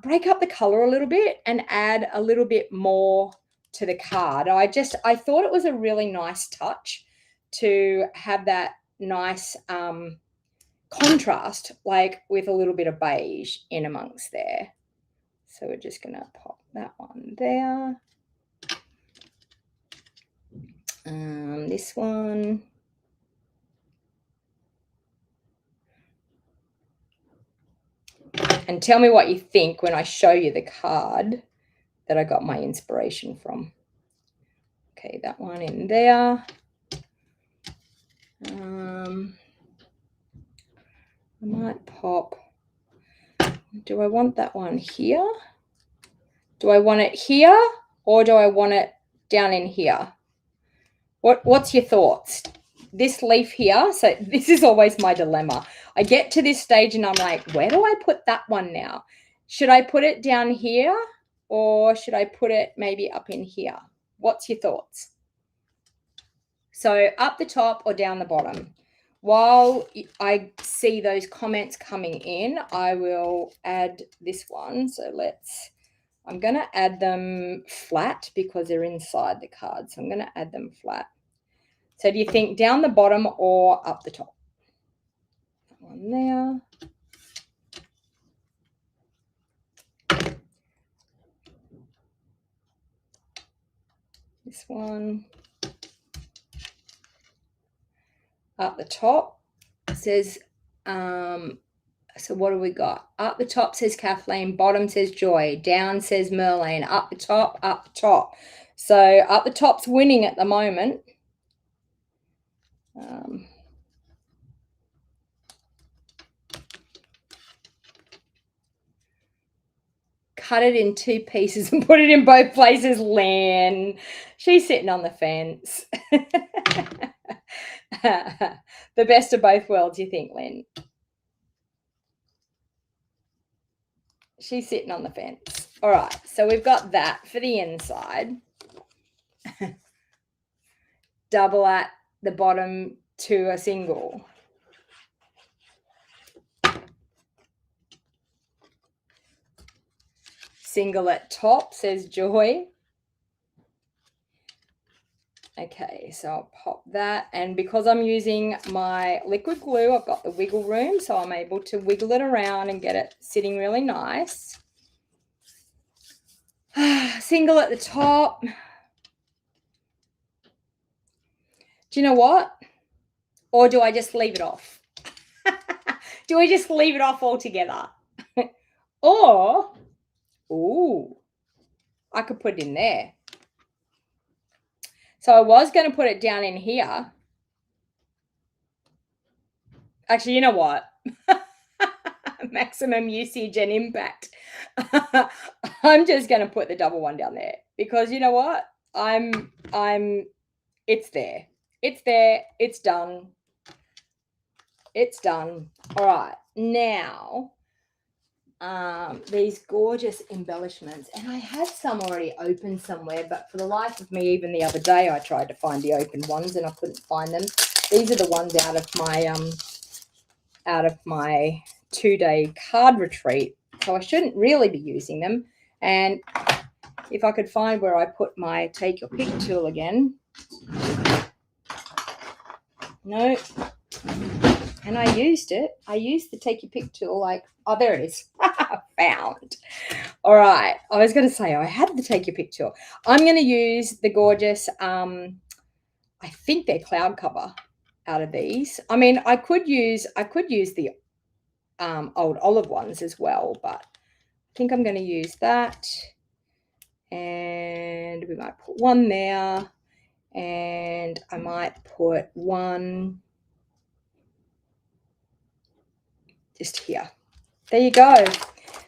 break up the color a little bit and add a little bit more to the card. I thought it was a really nice touch to have that nice contrast, like with a little bit of beige in amongst there. So we're just going to pop that one there. This one. And tell me what you think when I show you the card that I got my inspiration from. Okay, that one in there. I might pop. Do I want that one here? Do I want it here or do I want it down in here? What's your thoughts? This leaf here, so this is always my dilemma. I get to this stage and I'm like, where do I put that one now? Should I put it down here or should I put it maybe up in here? What's your thoughts? So up the top or down the bottom? While I see those comments coming in, I will add this one. So I'm going to add them flat because they're inside the card. So I'm going to add them flat. So do you think down the bottom or up the top? That one there. This one. Up the top says, so what do we got? Up the top says Kathleen, bottom says Joy, down says Merlene, up the top, up the top. So up the top's winning at the moment. cut it in 2 pieces and put it in both places, Lynn. She's sitting on the fence. The best of both worlds, you think, Lynn? She's sitting on the fence. All right, so we've got that for the inside. Double at the bottom to a single. Single at top, says Joy. Okay, so I'll pop that. And because I'm using my liquid glue, I've got the wiggle room, so I'm able to wiggle it around and get it sitting really nice. Single at the top. Do you know what? Or do I just leave it off? Do I just leave it off altogether? Or, ooh, I could put it in there. So I was going to put it down in here. Actually, you know what? Maximum usage and impact. I'm just going to put the double one down there because you know what? It's there. It's there. It's done. It's done. All right. Now, these gorgeous embellishments, and I had some already open somewhere, but for the life of me, even the other day, I tried to find the open ones and I couldn't find them. These are the ones out of my 2-day card retreat, so I shouldn't really be using them. And if I could find where I put my take your pick tool again. No. And I used it. I used the take your pick tool like, oh, there it is. Found. All right. I was going to say I had the take your pick tool. I'm going to use the gorgeous, I think they're cloud cover out of these. I mean, I could use the old olive ones as well, but I think I'm going to use that. And we might put one there. And I might put one just here. There you go.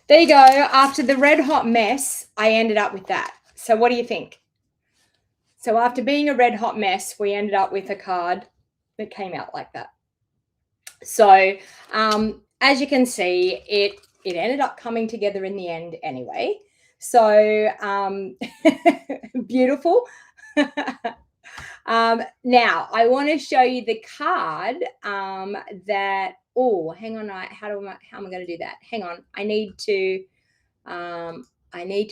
There you go. After the red hot mess, I ended up with that. So what do you think? So after being a red hot mess, we ended up with a card that came out like that. So as you can see, it ended up coming together in the end anyway. So beautiful. Now I want to show you the card that, oh, hang on, how am I going to do that? Hang on, I need to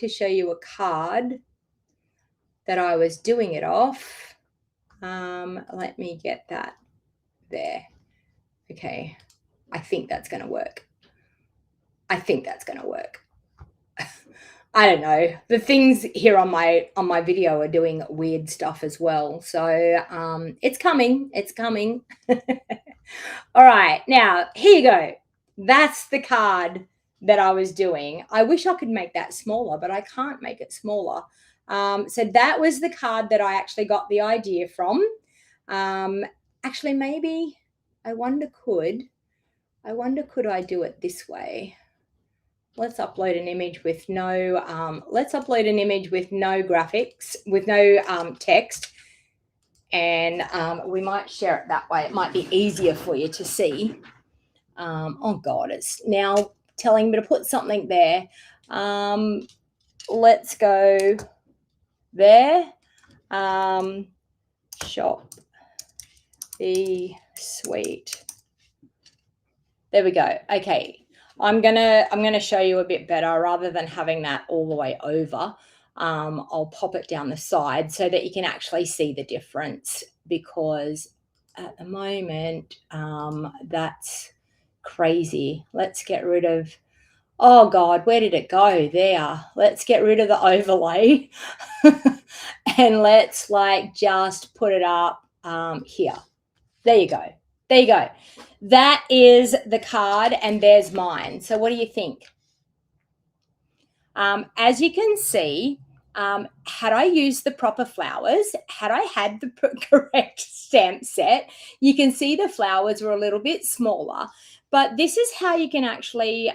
show you a card that I was doing it off. Let me get that there. Okay, I think that's going to work. I think that's going to work. I don't know. The things here on my video are doing weird stuff as well. So it's coming. It's coming. All right. Now, here you go. That's the card that I was doing. I wish I could make that smaller, but I can't make it smaller. So that was the card that I actually got the idea from. Actually, maybe I wonder could I do it this way? Let's upload an image with no graphics, with no text, and we might share it that way. It might be easier for you to see. Oh God, it's now telling me to put something there. Let's go there. Shop the sweet. There we go. Okay. I'm gonna show you a bit better rather than having that all the way over. I'll pop it down the side so that you can actually see the difference, because at the moment that's crazy. Let's get rid of, oh God, where did it go? There. Let's get rid of the overlay and let's like just put it up here. There you go. There you go. That is the card and there's mine. So what do you think? As you can see, had I used the proper flowers, had I had the correct stamp set, you can see the flowers were a little bit smaller. But this is how you can actually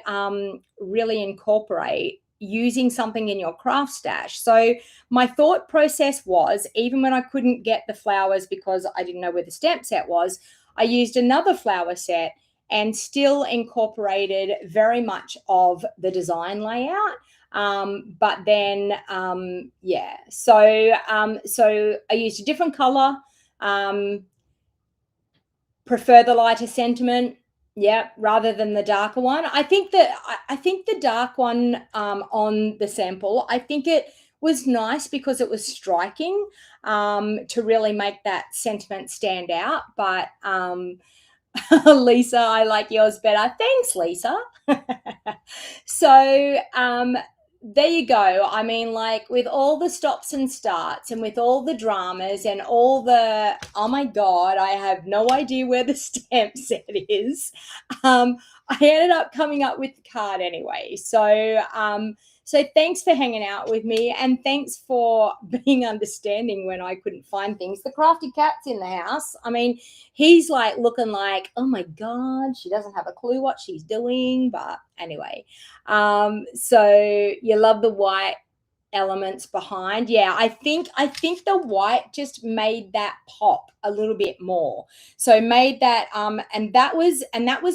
really incorporate using something in your craft stash. So my thought process was, even when I couldn't get the flowers because I didn't know where the stamp set was, I used another flower set and still incorporated very much of the design layout. But then, yeah, so I used a different color, prefer the lighter sentiment, yeah, rather than the darker one. I think the dark one on the sample, I think it was nice because it was striking, to really make that sentiment stand out. But Lisa, I like yours better. Thanks, Lisa. So there you go. I mean, like, with all the stops and starts and with all the dramas and all the, oh my God, I have no idea where the stamp set is. I ended up coming up with the card anyway. So thanks for hanging out with me, and thanks for being understanding when I couldn't find things. The crafty cat's in the house. I mean, he's like looking like, oh my God, she doesn't have a clue what she's doing. But anyway, so you love the white elements behind. Yeah, I think the white just made that pop a little bit more. So made that and that was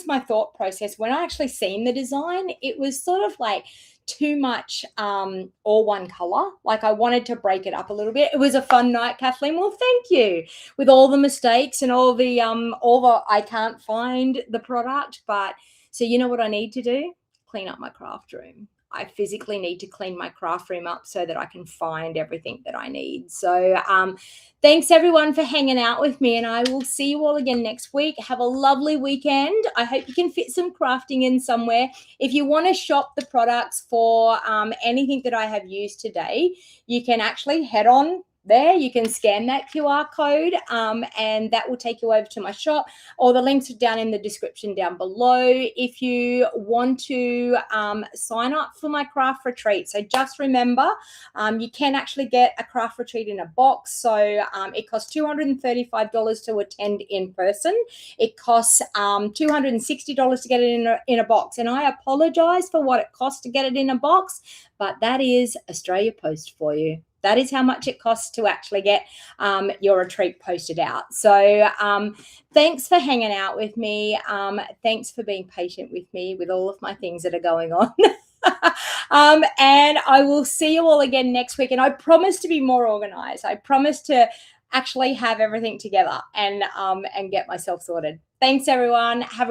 my thought process when I actually seen the design. It was sort of like too much all one color. Like, I wanted to break it up a little bit. It was a fun night, Kathleen. Well, thank you. With all the mistakes and all the I can't find the product. But so you know what I need to do? Clean up my craft room. I physically need to clean my craft room up so that I can find everything that I need. So thanks everyone for hanging out with me, and I will see you all again next week. Have a lovely weekend. I hope you can fit some crafting in somewhere. If you want to shop the products for anything that I have used today, you can actually head on there. You can scan that QR code and that will take you over to my shop, or the links are down in the description down below. If you want to sign up for my craft retreat, so just remember, you can actually get a craft retreat in a box. So it costs $235 to attend in person. It costs $260 to get it in a box, and I apologize for what it costs to get it in a box, but that is Australia Post for you. That is how much it costs to actually get your retreat posted out. So thanks for hanging out with me. Thanks for being patient with me with all of my things that are going on. And I will see you all again next week. And I promise to be more organized. I promise to actually have everything together and get myself sorted. Thanks, everyone. Have a